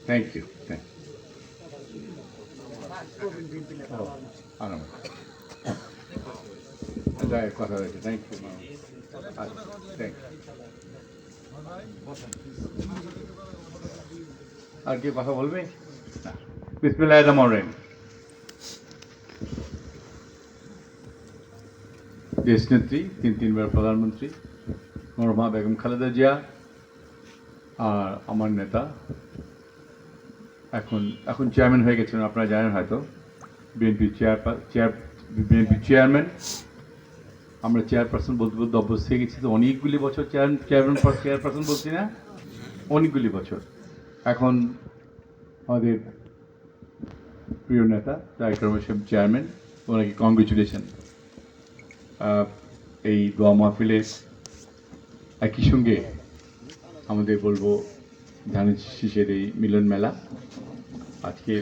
Thank you. কথা হয়েছে, thank you. Thank you. আর কি কথা বলবে? বিসমিল্লাহির রহমানির রহিম। দেশ নেত্রী, তিনবার প্রধানমন্ত্রী মরহুমা বেগম খালেদা জিয়া আর আমার নেতা, এখন চেয়ারম্যান হয়ে গেছেন, আপনারা জানেন হয়তো, বিএনপি চেয়ারম্যান। আমরা চেয়ারপারসন বলতে বলতে অভ্যস্ত হয়ে গেছি, তো অনেকগুলি বছর চেয়ারপারসন বলছি না, অনেকগুলি বছর। এখন আমাদের প্রিয় নেতা তারেক রহমান সাহেব চেয়ারম্যান, ওনাকে কংগ্রেচুলেশন। এই দোয়া মাহফিলে একই সঙ্গে আমাদের বলবো ধানের শীষের এই মিলন মেলা, আজকে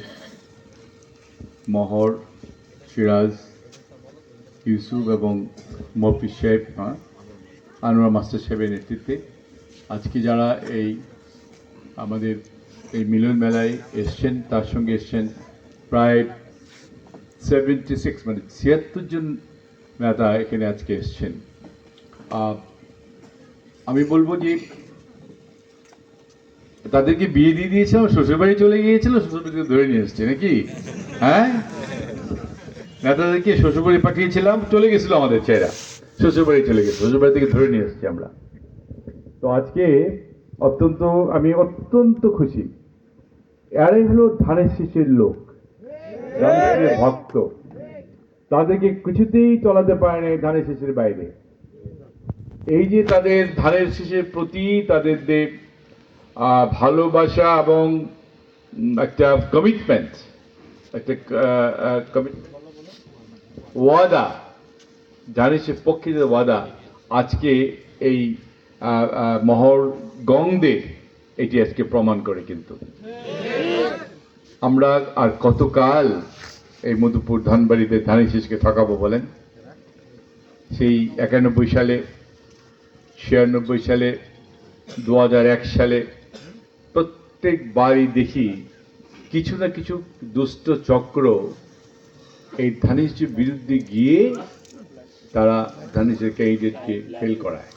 মহর, সিরাজ, ইউসুফ এবং মফিজ সাহেব, আনোয়ার মাস্টার সাহেবের নেতৃত্বে আজকে যারা এই আমাদের এই মিলন মেলায় এসছেন, তার সঙ্গে এসছেন প্রায় 76 মানে 76 জন নেতা এখানে আজকে এসছেন। আমি বলবো যে তাদেরকে বিয়ে দিয়ে দিয়েছে, শ্বশুরবাড়ি চলে গিয়েছিল, শ্বশুরবাড়িকে ধরে নিয়ে এসছে নাকি? হ্যাঁ, নেতাদেরকে শ্বশুরবাড়ি পাঠিয়েছিলাম, চলে গেছিল আমাদের ছেলেরা, শ্বশুরবাড়ি চলে গেছে, শ্বশুরবাড়ি থেকে ধরে নিয়ে এসছি আমরা। তো আজকে আমি অত্যন্ত খুশি। এরাই হলো ধানের শীষের লোক, ধানের ভক্ত। তাদেরকে কিছুতেই চলাতে পারে না ধানের শীষের বাইরে। এই যে তাদের ধানের শীষের প্রতি তাদের যে ভালোবাসা এবং একটা কমিটমেন্ট, একটা ওয়াদা, ধানের শীষের পক্ষে যে ওয়াদা, আজকে এই মহর গংদে এটি আজকে প্রমাণ করে। কিন্তু আমরা আর কতকাল এই মধুপুর ধানবাড়িতে ধানের শীষকে ঠকাবো বলেন? সেই 91 সালে, 96 সালে, 2001 সালে প্রত্যেকবারই দেখি কিছু না কিছু দুষ্ট চক্র এই ধানের শীষের বিরুদ্ধে গিয়ে তারা ধানের শীষের ক্যান্ডিডেটকে ফেল করায়।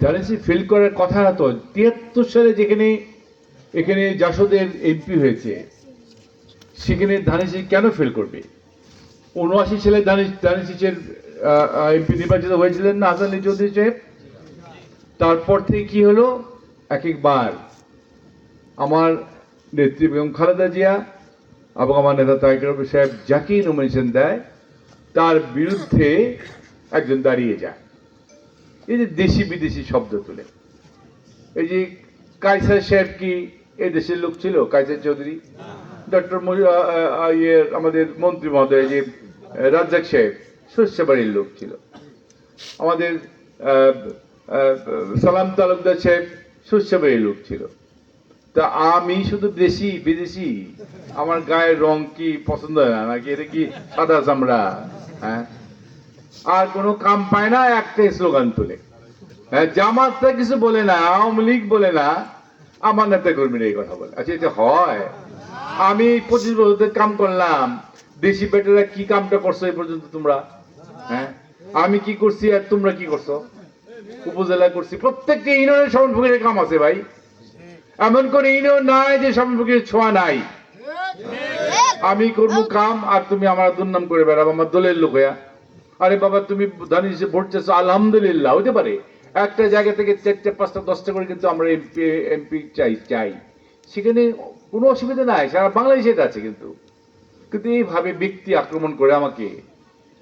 ধানের শীষ ফেল করার কথা না তো। 73 সালে যেখানে এখানে জাসদের এমপি হয়েছে, সেখানে ধানের শীষ কেন ফেল করবে? 79 সালে ধানের শীষের এমপি নির্বাচিত হয়েছিলেন না হাসান আলী চৌধুরী সাহেব? তারপর থেকে কি হলো? একবার আমার নেত্রী বেগম খালেদা জিয়া এবং আমার নেতা তারেক রহমান সাহেব যাকেই নমিনেশন দেয়, তার বিরুদ্ধে একজন দাঁড়িয়ে যায়। এই যে দেশি বিদেশি শব্দ তুলে, এই যে কায়সার সাহেব কি এই দেশের লোক ছিল? কায়সার চৌধুরী, ডক্টর আমাদের মন্ত্রী মহোদয় যে রাজ্জাক সাহেব শস্যবাড়ির লোক ছিল। আমাদের সালাম তালুকদার সাহেব শস্যবাড়ির লোক ছিল। তা আমি শুধু দেশি বিদেশি? আমার গায়ের রং কি পছন্দ হয় না নাকি? এটা কি সাদা চামড়া? হ্যাঁ, আর কোনো কাম পায় না, একটাই স্লোগান তুলে। হ্যাঁ, জামাতটা কিছু বলে না, আওয়ামী লীগ বলে না, আমার নেতা কর্মীরা এই কথা বলে। আচ্ছা, এটা হয়? আমি 25 বছর কাম করলাম, দেশি বেটারা কি কামটা করছো এই পর্যন্ত তোমরা? হ্যাঁ, আমি কি করছি আর তোমরা কি করছো? উপজেলা করছি, প্রত্যেকটা ইউনিয়নের সমান ফকিরের কাম আছে ভাই। এমন কোন ইউনিয়ন নাই যে সমান ফকিরের ছোঁয়া নাই। আমি করবো কাম আর তুমি আমার দুর্নাম করে বেড়াবো আমার দলের লোক হইয়া। আরে বাবা, তুমি ধানের শীষে ভোট চাচ্ছ, আলহামদুলিল্লাহ, হতে পারে একটা জায়গা থেকে 4টা 5টা 10টা করে কিন্তু আমরা এমপি চাই, সেখানে কোনো অসুবিধা নাই, সারা বাংলাদেশে এটা আছে। কিন্তু এইভাবে ব্যক্তি আক্রমণ করে আমাকে,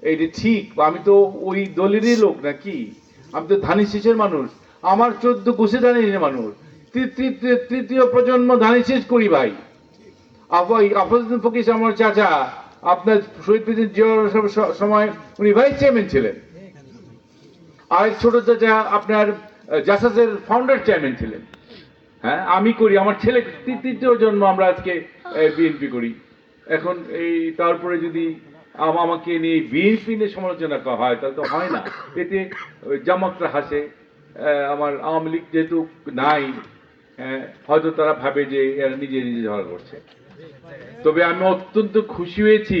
এইটা ঠিক? আমি তো ওই দলেরই লোক নাকি? আমি তো ধানের শীষের মানুষ, আমার 14 গোষ্ঠী ধানের মানুষ, তৃতীয় প্রজন্ম ধানের শীষ করি ভাই। আফরুদ্দিন ফকির আমার চাচা, আপনার শহীদ প্রেসিডেন্ট জিয়াউর সময় উনি ভাইস চেয়ারম্যান ছিলেন। আরেক ছোট চাচা আপনার জাসাসের ফাউন্ডার চেয়ারম্যান ছিলেন। হ্যাঁ, আমি করি, আমার ছেলে তৃতীয় জন্ম, আমরা আজকে বিএনপি করি। এখন এই তারপরে যদি আমাকে নিয়ে বিএনপি নিয়ে সমালোচনা করা হয়, তাহলে তো হয় না। এতে জামাতরা হাসে, আমার আওয়ামী লীগ যেহেতু নাই, হয়তো তারা ভাবে যে এরা নিজে নিজে ঝগড়া করছে। তবে আমি অত্যন্ত খুশি হয়েছি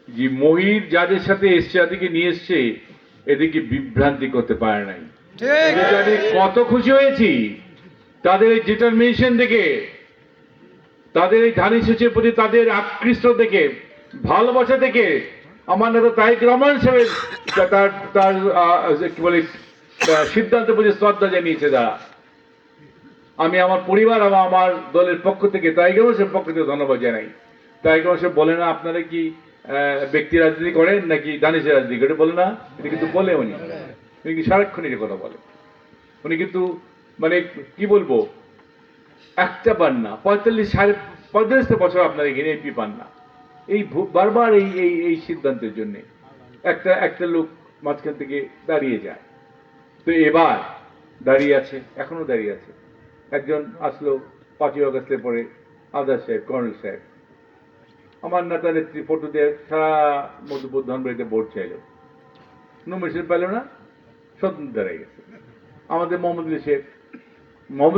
যে মহির যাদের সাথে এসছে, যাদেরকে নিয়ে এসছে, এদেরকে বিভ্রান্তি করতে পারে নাই। এদেরকে আমি কত খুশি হয়েছি তাদের এই ডিটারমিনেশন দেখে, তাদের এই ধানি সেচের প্রতি তাদের আকৃষ্ট দেখে, ভালোবাসা দেখে। আমার নেতা তারেক রহমান সাহেব তার তার কি বলে সিদ্ধান্তের প্রতি শ্রদ্ধা জানিয়েছে তারা। আমি আমার পরিবার এবং আমার দলের পক্ষ থেকে তারেক রহমান সাহেবের পক্ষ থেকে ধন্যবাদ জানাই। তারেক রহমান সাহেব বলে না আপনারা কি ব্যক্তি রাজনীতি করেন নাকি দানিশের রাজনীতি করেন, বলে না? এটা কিন্তু বলে উনি কি সারাক্ষণ এটা কথা বলে। উনি কিন্তু মানে কি বলবো, একটা পান না, 45 বছর আপনার এখানে এমপি পান না, এই বারবার এই এই এই সিদ্ধান্তের জন্য একটা লোক মাঝখান থেকে দাঁড়িয়ে যায়। তো এবার দাঁড়িয়ে আছে, এখনো দাঁড়িয়ে আছে। একজন আসলো 5ই আগস্টের পরে, আজাদ সাহেব, কর্নেল সাহেব, আমার নেতা নেত্রী ফটো দিয়ে সারা মধুপুর ধনবাড়িতে ভোট চাইল, নমিনেশন পেল না, স্বতন্ত্র দাঁড়িয়ে গেছে। আমাদের মোহাম্মদ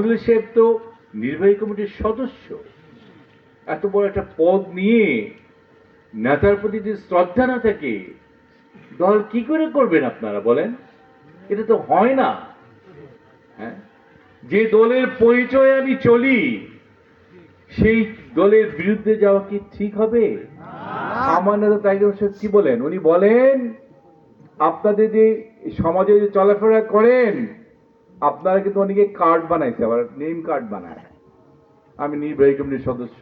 আলী সাহেব তো নির্বাহী কমিটির সদস্য। এত বড় একটা পদ নিয়ে নেতার প্রতি যদি শ্রদ্ধা না থাকে, দল কি করে করবেন আপনারা বলেন? এটা তো হয় না। হ্যাঁ, যে দলের পরিচয় আমি চলি, সেই দলের বিরুদ্ধে যাওয়া কি ঠিক হবে? আমার নেতা তারেক রহমান সাহেব কি বলেন? উনি বলেন আপনাদের যে সমাজে যে চলাফেরা করেন, আপনারা কিন্তু অনেকে কার্ড বানাইছে, আবার নেম কার্ড বানায়। আমি নির্বাহী কমিটির সদস্য,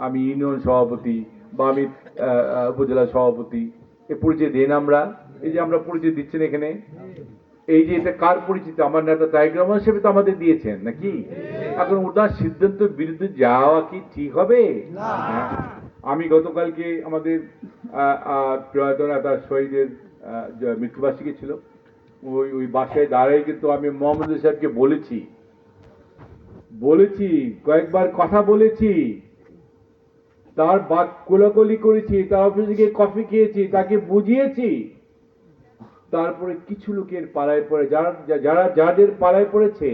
আমি ইউনিয়ন সভাপতি, বা আমি উপজেলা সভাপতি, এ পরিচয় দেন আমরা। এই যে আমরা পরিচয় দিচ্ছেন এখানে, এই যে এটা কার পরিচিত? আমার নেতা তারেক রহমান সাহেব তো আমাদের দিয়েছেন নাকি? এখন ওনার সিদ্ধান্তের বিরুদ্ধে যাওয়া কি ঠিক হবে? আমি গতকালকে আমাদের প্রয়াত নেতা শহীদের মৃত্যুবার্ষিকী ছিল, ওই বাসায় দাঁড়াই কিন্তু আমি মোহাম্মদ আলী সাহেবকে বলেছি কয়েকবার কথা বলেছি, তার বাদ কোলাকুলি করেছি, তার অফিসে গিয়ে কফি খেয়েছি, তাকে বুঝিয়েছি। তারপরে কিছু লোকের পালায় পড়ে, যাদের পালায় পড়েছে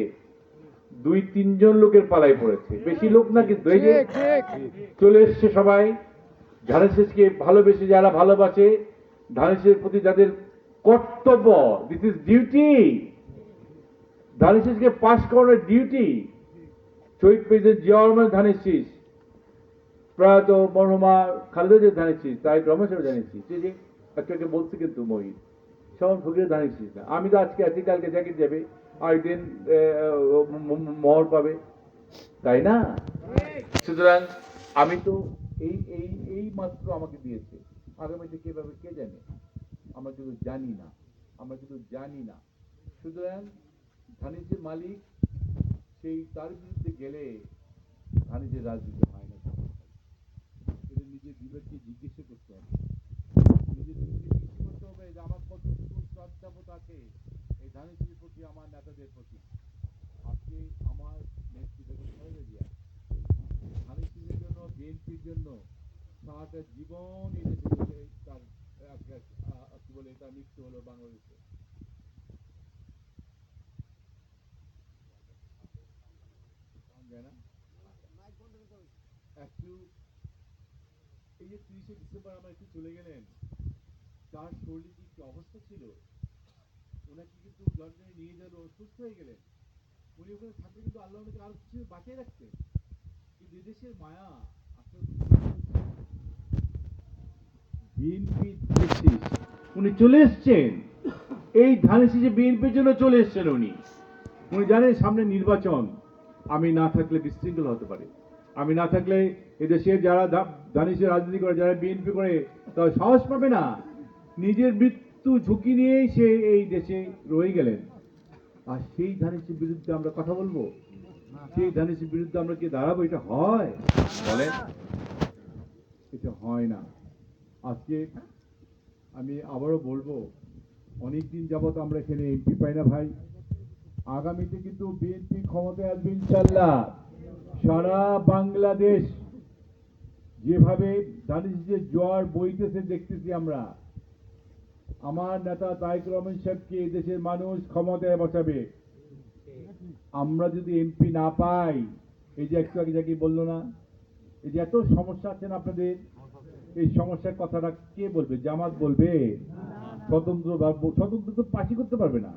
2-3 জন লোকের পালায় পড়েছে, বেশি লোক না কিন্তু। এই যে চলে এসছে সবাই, ধানেশেষকে ভালোবেসে, যারা ভালোবাসে ধানেশের প্রতি যাদের কর্তব্য, দিস ইজ ডিউটি, ধানেশেষকে পাস করানোর ডিউটি। শহীদ প্রেসিডেন্ট জিয়া রহমান ধানেশিস, প্রয়াত মরহুমা খালেদা ধানেশিস, তারেক রহমান সাহেব ধানেশিস, এই যে একটাকে বলছে কিন্তু মহির সব ফকিরের ধানেশিস না। আমি তো আজকে আছি, কালকে জ্যাকেট যাবে, আরেকদিন মোহর পাবে, তাই না? সুতরাং আমি তো এই এই এই মাত্র আমাকে দিয়েছে, আগামীতে কে পাবে কে জানে, আমরা কিন্তু জানি না। সুতরাং ধানেশের মালিক, সেই তার বিরুদ্ধে গেলে ধানেশের রাজনীতি হয় না। এটা নিজের বিবেককে জিজ্ঞেস করতে হবে, নিজের বিবেককে জিজ্ঞেস করতে হবে যে আমার কতটুকু শ্রদ্ধাবোধ আছে এই ধানেশের প্রতি, আমার নেতাদের প্রতি। আজকে আমার নেত্রী বেগম খালেদা জিয়া ধানেশের জন্য, বিএনপির জন্য সারাটা জীবন তার কি বলে, তার মৃত্যু হলো বাংলাদেশে। একটু এই যে 30শে ডিসেম্বর আমার একটু চলে গেলেন, তার শরীরে কি অবস্থা ছিল, ওনাকে কিন্তু লন্ডনে নিয়ে গেল, সুস্থ হয়ে গেলেন। উনি ওখানে থাকলে কিন্তু আল্লাহ ওনাকে আরো কিছু বাঁচিয়ে রাখতেন। কিন্তু এদেশের মায়া আসলে বিএনপি, উনি চলে এসছেন এই ধানেশিসে, বিএনপির জন্য চলে এসছেন উনি। উনি জানেন সামনে নির্বাচন, আমি না থাকলে বিশৃঙ্খল হতে পারে, আমি না থাকলে এদেশে যারা ধানেশের রাজনীতি করে, যারা বিএনপি করে, তারা সাহস পাবে না। নিজের মৃত্যু ঝুঁকি নিয়েই সে এই দেশে রয়ে গেলেন। আর সেই ধানেশের বিরুদ্ধে আমরা কথা বলবো, সেই ধানেশের বিরুদ্ধে আমরা কি দাঁড়াবো? এটা হয় বলেন? এটা হয় না। আজকে আমি আবারও বলবো, অনেকদিন যাবত আমরা এখানে এমপি পাই না ভাই। আগামীতে কিন্তু বিএনপি ক্ষমতায় আসবে ইনশাল্লাহ। সারা বাংলাদেশ যেভাবে দানিশে জোয়ার বইতেছে দেখতেছি আমরা, আমার নেতা তারেক রহমান সাহেবকে এই দেশের মানুষ ক্ষমতায় বসাবে। আমরা যদি এমপি না পাই, এই যে একটু আগে যাকে বললো না, এই যে এত সমস্যা আছেন আপনাদের, এই সমস্যার কথাটা কে বলবে? জামাত বলবে? স্বতন্ত্র তো পাশই করতে পারবে না।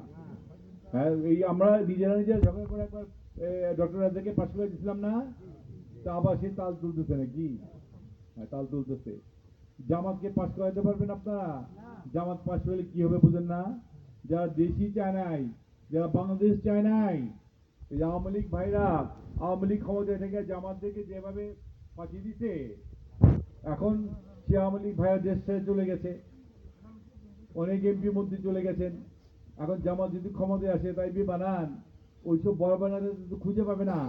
হ্যাঁ, এই আমরা নিজেরা ঝগড়া করে একবার ডক্টর রাজাকে পাশ করে দিয়েছিলাম না, তা আবার সে তাল তুলতেছে নাকি? হ্যাঁ, তাল তুলতেছে। জামাতকে পাশ করাতে পারবেন আপনারা? জামাত পাশ করলে কি হবে বুঝেন না? যারা দেশই চায় নাই, যারা বাংলাদেশ চায় নাই, এই যে আওয়ামী লীগ ভাইরা, আওয়ামী লীগ ক্ষমতায় থেকে জামাতদেরকে যেভাবে ফাঁকি দিতে, এখন সে আওয়ামী লীগ ভাইরা দেশ ছেড়ে চলে গেছে, অনেক এমপি মন্ত্রী চলে গেছেন। এখন জামাত যদি ক্ষমতায় আসে, তাই বানান ওইসব বড় বানাতে খুঁজে পাবে না,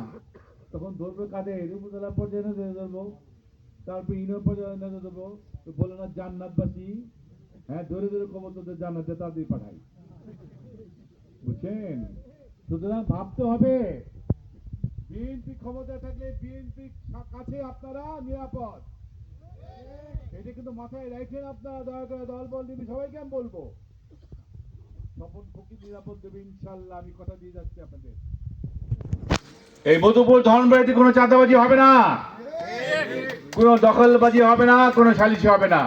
তখন ধরবে কাদের? উপজেলা পর্যায়ে নজরে ধরবো, তারপর ইউনিয়ন পর্যায়ে নজরে ধরবো, তো বলে না জান্নাতবাসী, হ্যাঁ ধরে ধরে খবর তোদের জান্নাতে তাদের পাঠাই, বুঝছেন? সুতরাং ভাবতে হবে, বিএনপি ক্ষমতায় থাকলে বিএনপি কাছে আপনারা নিরাপদ, এটা কিন্তু মাথায় রাখেন আপনারা। দয়া করে দল বল দিবি সবাইকে আমি বলবো, স্বপন ফকির নিরাপদ দেবে ইনশাল্লাহ, আমি কথা দিয়ে যাচ্ছি আপনাদের। এই মধুপুর ধনবাড়িতে কোনো চাঁদাবাজি হবে না, কোনো দখলবাজি হবে না, কোনো সালিশি হবে না।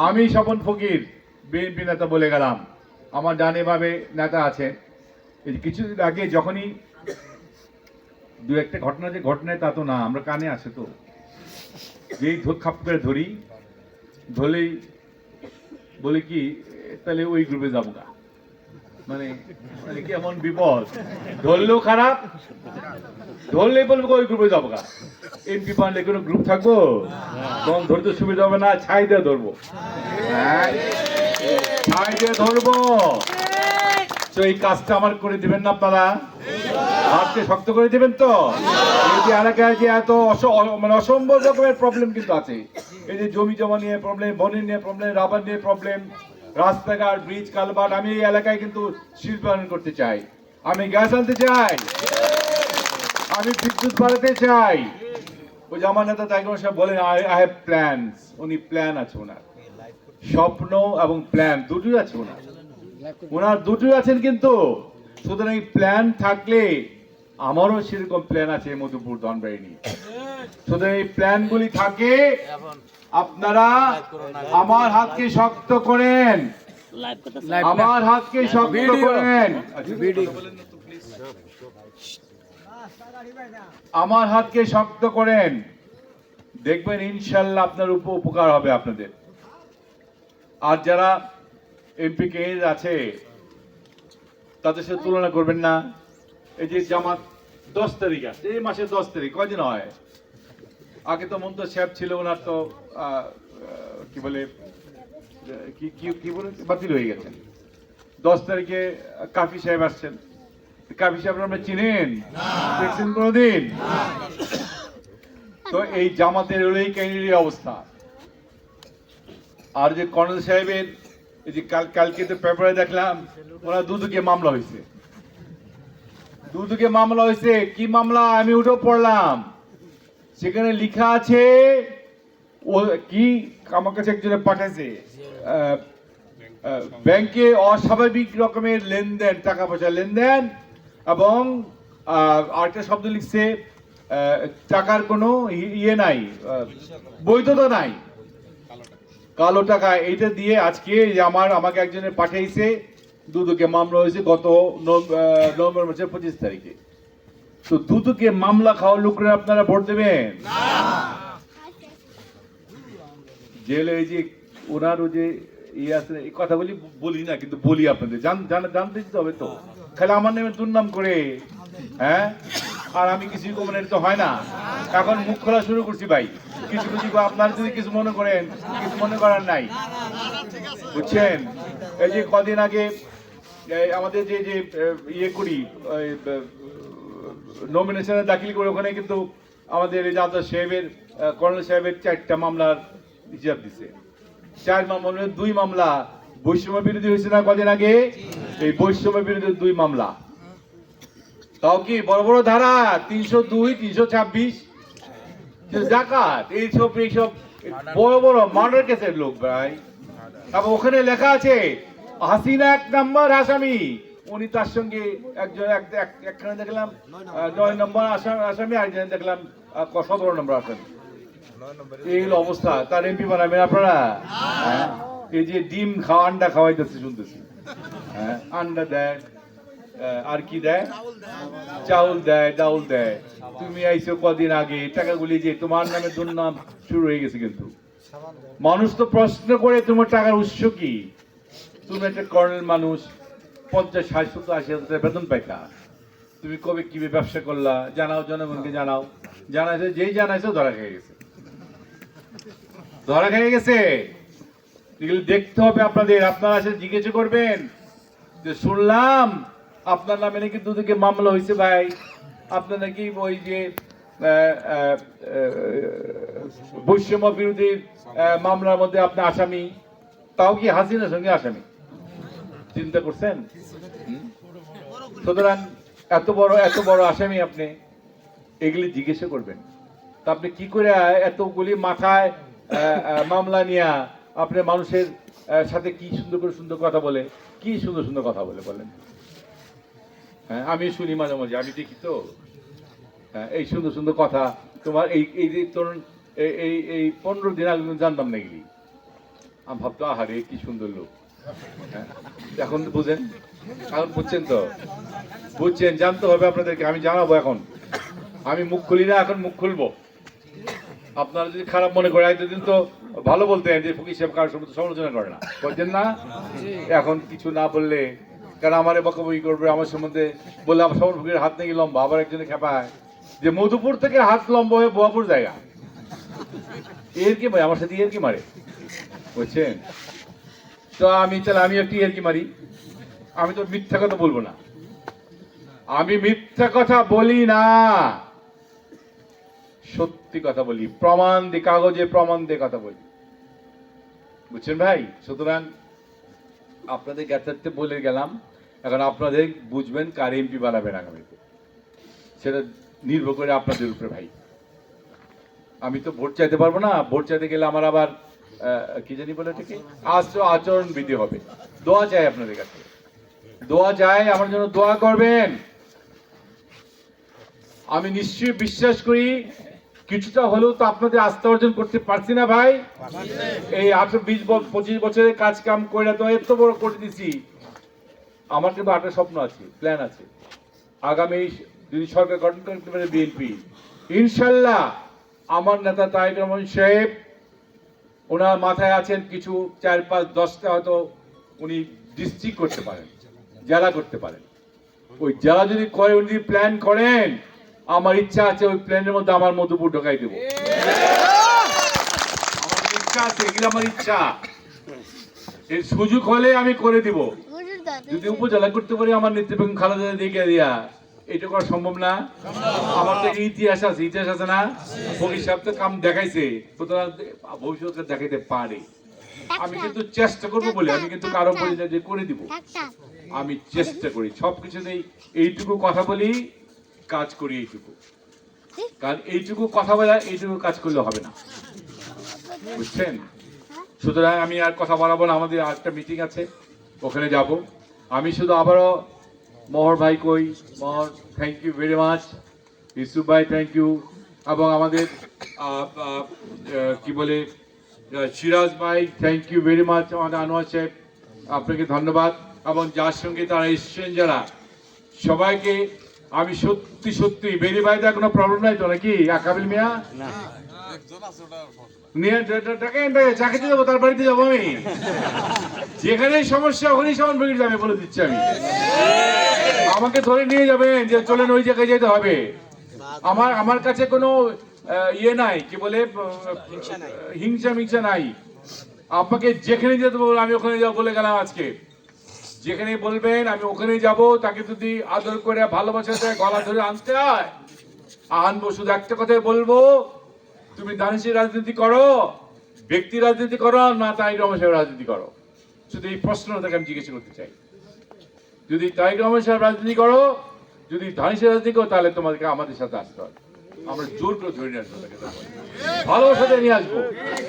আমি স্বপন ফকির বিএনপি নেতা বলে গেলাম। আমার ডানে ভাবে নেতা আছে। এই যে কিছুদিন আগে যখনই দু একটা ঘটনা যে ঘটনায় তা তো না, আমরা কানে আসে তো, যেই খাপ করে ধরি, ধরলেই বলে কি তাহলে ওই গ্রুপে যাবো না, মানে মানে কি এমন বিপদ, ধরলেও খারাপ, ধরলেই বলবো ওই গ্রুপে যাবো না। এমপি পারলে কোনো গ্রুপ থাকবো, তখন ধরতে সুবিধা হবে না, ছাই দিয়ে ধরবো, হ্যাঁ ছাই দিয়ে ধরবো। তো এই কাজটা আমার করে দিবেন না আপনারা? হাতকে শক্ত করে দিবেন তো? এই যে এলাকায় যে এত মানে অসম্ভব রকমের প্রবলেম কিন্তু আছে, এই যে জমি জমা নিয়ে প্রবলেম, বনের নিয়ে প্রবলেম, রাবার নিয়ে প্রবলেম, রাস্তাঘাট, ব্রিজ, কালভার্ট। আমি এই এলাকায় কিন্তু শিল্পায়ন করতে চাই, আমি গ্যাস আনতে চাই, আমি বিদ্যুৎ বাড়াতে চাই। ওই যে আমার নেতা তাইকুর সাহেব বলেন আই হ্যাভ প্ল্যানস, উনি প্ল্যান আছে ওনার, স্বপ্ন এবং প্ল্যান দুটোই আছে ওনার, ওনার দুটোই আছেন। কিন্তু সুতরাং এই প্ল্যান থাকলে আমারও সেরকম প্ল্যান আছে মধুপুর ধনবাড়ি নিয়ে। সুতরাং এই প্ল্যানগুলি থাকে, আপনারা আমার হাতকে শক্ত করেন, আমার হাতকে শক্ত করেন, আমার হাতকে শক্ত করেন, দেখবেন ইনশাল্লাহ আপনার উপকার হবে আপনাদের। আর যারা এমপি ক্যান্ডিডেট আছে তাদের সাথে তুলনা করবেন না। এই যে জামাত 10 তারিখ আছে, এই মাসের 10 তারিখ, কয়দিন হয়? আগে তো মন্ত সাহেব ছিল, ওনার তো কি বলে কি বলে বাতিল হয়ে গেছেন। 10 তারিখে কাফি সাহেব আসছেন। কাফি সাহেব আমরা চিনেন? দেখছেন কোনদিন? তো এই জামাতের এই ক্যান্ডিডেটের অবস্থা। আর যে কর্নেল সাহেবের এই যে কালকে তো পেপারে দেখলাম ওরা দুদকে মামলা হয়েছে, দুদকে মামলা হয়েছে। কি মামলা আমি উঠে পড়লাম, সেখানে লেখা আছে ও কি, আমার কাছে একজনে পাঠাইছে, ব্যাংকে অস্বাভাবিক রকমের লেনদেন, টাকা পয়সা লেনদেন, এবং আরেকটা শব্দ লিখছে টাকার কোনো ইয়ে নাই, বৈধতা নাই, কালো টাকা। এইটা দিয়ে আজকে আমাকে একজনের পাঠাইছে, দুদকে মামলা হয়েছে গত নভেম্বর মাসের 25 তারিখে। তো দুদকে মামলা খাওয়া লোকরা আপনারা ভোট দেবেন? জেলে এই যে ওনার যে ইয়ে আছে, এই কথা বলি না, কিন্তু বলি আপনাদের জানতে হবে তো। খালি আমার নামে দুর্নাম করে, হ্যাঁ, আর আমি কিছুই কমেন তো হয় না। এখন মুখ খোলা শুরু করছি ভাই, কিছু কিছু আপনারা যদি কিছু মনে করেন, কিছু মনে করার নাই, বুঝছেন? এই যে কদিন আগে আমাদের যে ইয়ে করি নমিনেশনে দাখিল করে, ওখানে কিন্তু আমাদের এই জাদা সাহেবের, কর্নেল সাহেবের 4টা মামলার হিসাব দিছে। 4 মামলা, 2 মামলা বৈষম্য বিরোধী হয়েছে না কদিন আগে, এই বৈষম্য বিরোধী 2 মামলা, তাও কি বড় বড় ধারা 302, 326। ডাকাত এইসব বড় বড় মার্ডার কেসের লোক ভাই। তারপর ওখানে লেখা আছে হাসিনা 1 নম্বর আসামি, উনি তার সঙ্গে একজন একখানে দেখলাম 9 নম্বর আসামি, আরেকজন দেখলাম 17 নম্বর আসামি। এই হলো অবস্থা, তার এমপি বানাবেন আপনারা? হ্যাঁ, এই যে ডিম খাওয়া আন্ডা খাওয়াইতেছে শুনতেছি, হ্যাঁ আন্ডা দেয়, আর কি দেয়, চাউল দেয়, ডাউল দেয়। তুমি আইছো কদিন আগে, টাকাগুলি যে তোমার নামে দুর্নাম শুরু হয়ে গেছে। কিন্তু মানুষ তো প্রশ্ন করে তোমার টাকার উৎস কি? তুমি একটা কর্নেল মানুষ, 50, 60, 70, 80 হাজার বেতন পাইতা, তুমি কবে কিভাবে ব্যবসা করলা জানাও, জনগণকে জানাও। জানাইছে, যেই জানাইছো ধরা খেয়ে গেছে, ধরা খেয়ে গেছে। এগুলো দেখতে হবে আপনাদের। আপনারা এসে জিজ্ঞেস করবেন যে শুনলাম আপনার নামে নাকি দুদিকে মামলা হয়েছে ভাই, আপনার নাকি ওই যে বৈষম্য বিরোধী মামলার মধ্যে আপনি আসামি, তাও কি হাসিনার সঙ্গে আসামি। চিন্তা করছেন? সুতরাং এত বড় আসামি আপনি, এগুলি জিজ্ঞেস করবেন। তা আপনি কি করে এতগুলি মাথায় মামলা নিয়ে আপনি মানুষের সাথে কি সুন্দর কথা বলে, কি সুন্দর কথা বলে বলেন? হ্যাঁ, আমি শুনি মাঝে মাঝে, আমি দেখি তো। হ্যাঁ, এই সুন্দর কথা তোমার এই যে তরুণ এই 15 দিন আগে জানতাম না এগুলি। আমি ভাবতো আহারে কি সুন্দর লোক। হ্যাঁ, এখন তো বুঝেন, এখন বুঝছেন তো, বুঝছেন, জানতে হবে আপনাদেরকে। আমি জানাবো এখন, আমি মুখ খুলি না, এখন মুখ খুলবো। আপনারা যদি খারাপ মনে করে, এতদিন তো ভালো বলতেন যে ফকির সাহেব কারোর সময় সমালোচনা করে না, বলছেন না? এখন কিছু না বললে, কারণ আমারে বকাবকি করবে আমার সম্বন্ধে, বললে আমার সবার ফকিরের হাত নাকি লম্বা। আবার একজনে খেপায় যে মধুপুর থেকে হাত লম্বা হয়ে বোয়াপুর জায়গা, এর কি ভাই আমার সাথে এর কি মারে, বুঝছেন? তো আমি একটু এর কি মারি। আমি তো মিথ্যা কথা বলবো না, আমি মিথ্যা কথা বলি না, সত্যি কথা বলি, প্রমাণ দিয়ে, কাগজে প্রমাণ দিয়ে কথা বলি, বুঝছেন ভাই? সুতরাং আপনাদের জ্ঞাতার্থে বলে গেলাম, এখন আপনাদের বুঝবেন কার এমপি বানাবেন আগামীতে, সেটা নির্ভর করে আপনাদের উপরে ভাই। আমি তো ভোট চাইতে পারবো না, ভোট চাইতে গেলে আমার আবার কি জানি বলে এটাকে আচরণ বিধি হবে। দোয়া চাই আপনাদের কাছে, দোয়া চাই, আমার জন্য দোয়া করবেন। আমি নিশ্চয়ই বিশ্বাস করি কিছুটা হলেও তো আপনাদের আস্থা অর্জন করতে পারছি না ভাই। এই 18, 20, 25 বছরের কাজ কাম করে তো এত বড় করে দিছি। আমার কিন্তু একটা স্বপ্ন আছে, প্ল্যান আছে, আগামী যদি সরকার গঠন করতে পারে বিএনপি, ইনশাল্লাহ আমার নেতা তারেক রহমান সাহেব, ওনার মাথায় আছেন কিছু 4, 5, 10টা হয়তো উনি ডিস্ট্রিক্ট করতে পারেন, জেলা করতে পারেন। ওই জেলা যদি করে, উনি যদি প্ল্যান করেন, আমার ইচ্ছা আছে ওই প্ল্যানের মধ্যে আমার মধুপুর ঢোকাই দেবো। আমার ইচ্ছা আছে, এগুলো আমার ইচ্ছা। এর সুযোগ হলে আমি করে দিব। যদি উপজেলা করতে পারি আমার নেতৃত্ব খালেদা দিকে দিয়া, এটা করা সম্ভব না? আমার তো ইতিহাস আছে না? ফকির সাহেব তো কাম দেখাইছে, সুতরাং ভবিষ্যতে দেখাইতে পারে। আমি কিন্তু চেষ্টা করবো বলে, আমি কিন্তু কারো বলি না যে করে দিব। আমি চেষ্টা করি সবকিছুতেই, এইটুকু কথা বলি, কাজ করি এইটুকু। কারণ এইটুকু কথা বলা, এইটুকু কাজ করলে হবে না, বুঝছেন? সুতরাং আমি আর কথা বাড়াবো না, আমাদের আরেকটা মিটিং আছে, ওখানে যাব। আমি শুধু আবারও মোহর ভাই কই, Mohar thank you very much, Yusuf ভাই থ্যাংক ইউ, এবং আমাদের কি বলে সিরাজ ভাই থ্যাংক ইউ ভেরি মাচ, আমাদের আনোয়ার সাহেব আপনাকে ধন্যবাদ, এবং যার সঙ্গে তারা এসছেন যারা, সবাইকে আমি সত্যি বেরি ভাইটা কোনো প্রবলেম নাই তো নাকি? কাবিল মিয়া নিয়ে চাকরিতে যাবো, তার বাড়িতে যাবো আমি, যেখানেই সমস্যা ওখানেই সমান ব্রিগেড যাবে, বলে দিচ্ছি আমি। আমাকে ধরে নিয়ে যাবেন যে চলেন ওই জায়গায় যেতে হবে। আমার কাছে কোনো ইয়ে নাই, কি বলে হিংসা নাই। আপনাকে যেখানে যেতে বলবো আমি ওখানে যাবো বলে গেলাম আজকে। যেখানে বলবেন আমি ওখানে যাব। তাকে যদি আদর করে ভালোবাসাতে গলা ধরে আনতে হয় আনবো। শুধু একটা কথাই বলবো, তুমি দানিশের রাজনীতি করো, ব্যক্তি রাজনীতি করো না তারেক রহমান সাহেব রাজনীতি করো। শুধু এই প্রশ্নটাকে আমি জিজ্ঞেস করতে চাই। যদি তারেক রহমান সাহেব রাজনীতি করো, যদি দানিশের রাজনীতি করো, তাহলে তোমাদেরকে আমাদের সাথে আসতে হবে। আমরা জোর করে ধরে নিয়ে আসবো তাকে, ভালোবাসাতে নিয়ে আসবো।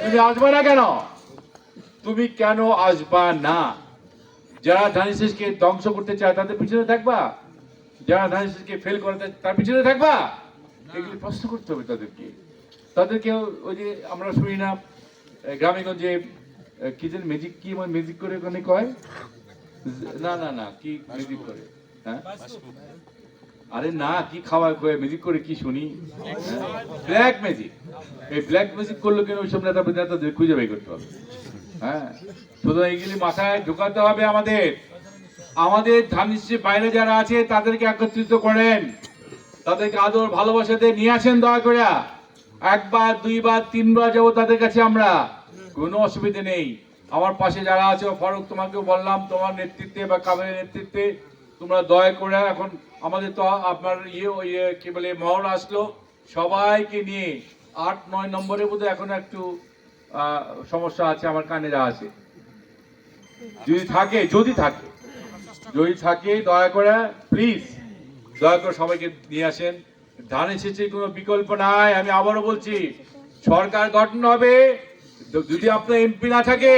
তুমি আসবে না কেন? তুমি কেন আসবা না? যারা ধানিশকে ধ্বংস করতে চায় তাদের পিছনে থাকবা? যারা ধানিশকে ফেল করে তার পিছনে থাকবা? এগুলি প্রশ্ন করতে হবে তাদেরকে। তাদেরকে ওই যে আমরা শুনি না গ্রামেগঞ্জে কি যেন ম্যাজিক, কি ম্যাজিক করে ওখানে কয়, না না না কি ম্যাজিক করে, হ্যাঁ আরে না কি খাওয়া কয়ে ম্যাজিক করে কি শুনি, ব্ল্যাক ম্যাজিক। এই ব্ল্যাক ম্যাজিক করলো কেন ওইসব নেতাদের খুঁজে বের করতে হবে। হ্যাঁ, সুতরাং এইগুলি মাথায় ঢোকাতে হবে আমাদের। আমাদের ধানিশের বাইরে যারা আছে তাদেরকে একত্রিত করেন, তাদেরকে আদর ভালোবাসাতে নিয়ে আসেন দয়া করে। একবার দুইবার তিনবার যাবো তাদের কাছে আমরা, কোনো অসুবিধা নেই। আমার পাশে যারা আছে, ফারুক তোমাকেও বললাম, তোমার নেতৃত্বে বা কাবের নেতৃত্বে তোমরা দয়া করে, এখন আমাদের তো আপনার কি বলে মহল আসলো, সবাইকে নিয়ে 8-9 নম্বরে বোধহয় এখন একটু সমস্যা আছে, আমার কানে যা আছে। যদি থাকে দয়া করে প্লিজ দয়া করে সবাইকে নিয়ে আসেন। ধান এসেছে, কোনো বিকল্প নাই। আমি আবারও বলছি, সরকার গঠন হবে, যদি আপনার এমপি না থাকে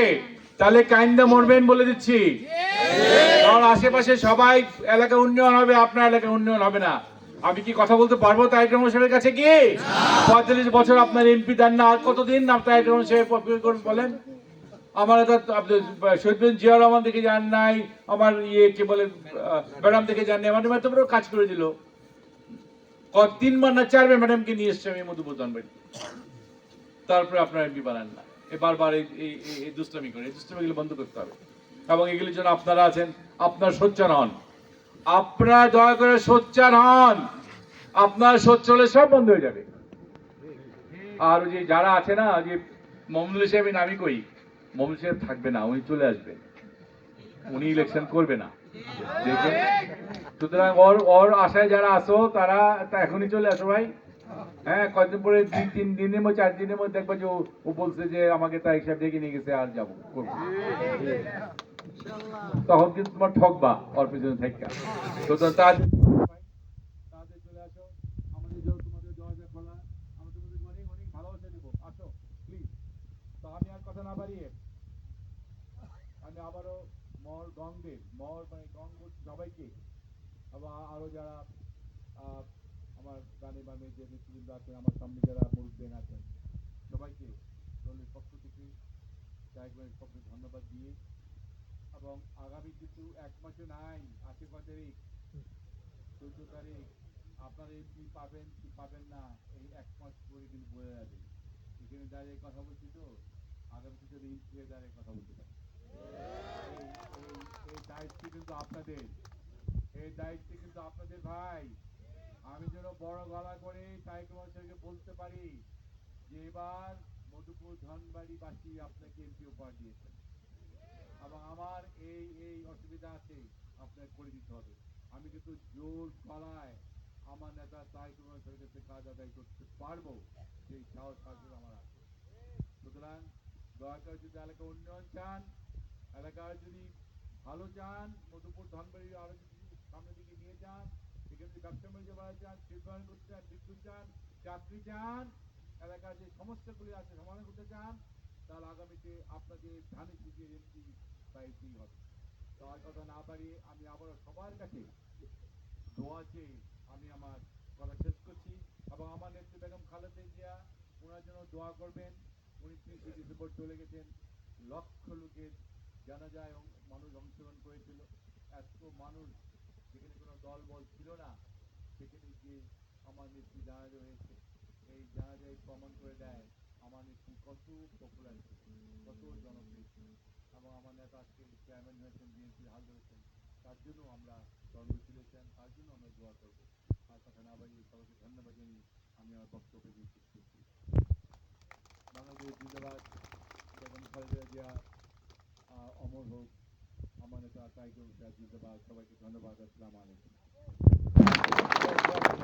তাহলে কাইন্দা মরবেন বলে দিচ্ছি। কারণ আশেপাশে সবাই এলাকা উন্নয়ন হবে, আপনার এলাকা উন্নয়ন হবে না। আমি কি কথা বলতে পারবো তারেক রহমান সাহেবের কাছে কি? 45 বছর আপনার এমপি দেন না, আর কতদিন তারেক রহমান সাহেব বলেন? আমার শহীদ জিয়া রহমান থেকে যান নাই, আমার কি বলে ম্যাডাম থেকে যান নাই, ম্যাডাম এত বড় কাজ করে দিল। 3বার না 4বার ম্যাডামকে নিয়ে এসছে আমি মধুপুর ধানবাড়ি, তারপরে আপনার এমপি বানান না। বারবার এই দুষ্টামি করে, এই দুষ্টামিগুলো বন্ধ করতে হবে। এবং এগুলির জন্য আপনারা আছেন, আপনার সোচ্চার হন, আপনারা দয়া করে সোচ্চার হন। আপনার সোচ্চার হলে সব বন্ধ হয়ে যাবে। আর ওই যে যারা আছে না, যে মমদুল সাহেবের নামই কই, মমদুল সাহেব থাকবে না, উনি চলে আসবেন, উনি ইলেকশন করবে না, দেখবেন। সুতরাং ওর আশায় যারা আসো তারা এখনই চলে আসো ভাই। হ্যাঁ, কয়েকদিন পরে 2-3 দিনের মধ্যে 4 দিনের মধ্যে দেখবা যে ও বলছে যে আমাকে তাই হিসাব ডেকে নিয়ে গেছে, আর যাবো, তখন কিন্তু তোমার ঠকবা ওর পিছনে থাকা। সুতরাং তাদের চলে আসো, আমাদের তোমাদের দরজা খোলা, আমরা তোমাদের অনেক অনেক ভালোবাসা দেবো, আসো প্লিজ। তো আমি আর কথা না বাড়িয়ে আমি আবারও গঙ্গের সবাইকে, আবার আরো যারা আমার গানে বামে যে নেতৃবৃন্দ আছেন, আমার সামনে যারা মুরব্বীন আছেন, সবাইকে দলের পক্ষ থেকে পক্ষে ধন্যবাদ দিয়ে, এবং আগামী কিন্তু 1 মাসে নাই, 8 তারিখ 14 তারিখ আপনারা এমপি পাবেন কি পাবেন না, এই 1 মাস পরে কিন্তু বোঝা যাবে। এখানে দাঁড়িয়ে কথা বলছি তো, আগামী যদি এমপি দাঁড়িয়ে কথা বলতে পারি। এই দায়িত্ব কিন্তু আপনাদের, এই দায়িত্ব কিন্তু আপনাদের ভাই। আমি যেন বড় গলা করে তারেক রহমান সাহেবকে বলতে পারি যে এবার মধুপুর ধনবাড়িবাসী আপনাকে এমপি উপহার দিয়েছেন, এবং আমার এই অসুবিধা আছে, আপনাকে করে দিতে হবে। আমি কিন্তু জোর গলায় আমার নেতা তারেক রহমান সাহেবের কাছে কাজ আদায় করতে পারবো, সেই সাহস আমার আছে। সুতরাং দয়া করে যদি এলাকা উন্নয়ন চান, এলাকার যদি ভালো চান, মধুপুর ধনবাড়ি আরো যদি সামনের দিকে নিয়ে যান, সেখানে যদি ব্যবসা বাণিজ্য বাড়া চান, শিল্পায়ন করতে চান, বিদ্যুৎ চান, চাকরি চান, এলাকার যে সমস্যাগুলি আছে সমাধান করতে চান, তাহলে আগামীতে আপনাদের ধানের শীষের এমপি পাইতেই হবে। তার কথা না বাড়িয়ে আমি আবারও সবার কাছে দোয়া চেয়ে আমি আমার কথা শেষ করছি, এবং আমার নেত্রী বেগম খালেদা জিয়া, ওনার জন্য দোয়া করবেন। 29 ডিসেম্বর চলে গেছেন, লক্ষ লোকের জানাজায় মানুষ অংশগ্রহণ করেছিল, এত মানুষ, যেখানে কোনো দল বল ছিল না, সেখানে গিয়ে আমার নেত্রী জানাজা হয়েছে। এই জানাজায় প্রমাণ করে দেয় আমার নেত্রী কত পপুলার ছিল, কত জনপ্রিয় ছিল, এবং আমার নেতা আজকে চেয়ারম্যান হয়েছেন, বিএনপির হাল ধরেছেন, তার জন্য আমরা কর্মশীলেছেন, তার জন্য আমরা দোয়া করবো। আর কথা না বাড়িয়ে সবাইকে ধন্যবাদ জানিয়ে আমি আমার বক্তব্য দিয়ে শেষ করছি। বাংলাদেশ জিন্দাবাদ, বেগম খালেদা জিয়া অমর হোক, আমার নেতা তারেক রহমান জিন্দাবাদ। সবাইকে ধন্যবাদ, আসসালামু আলাইকুম।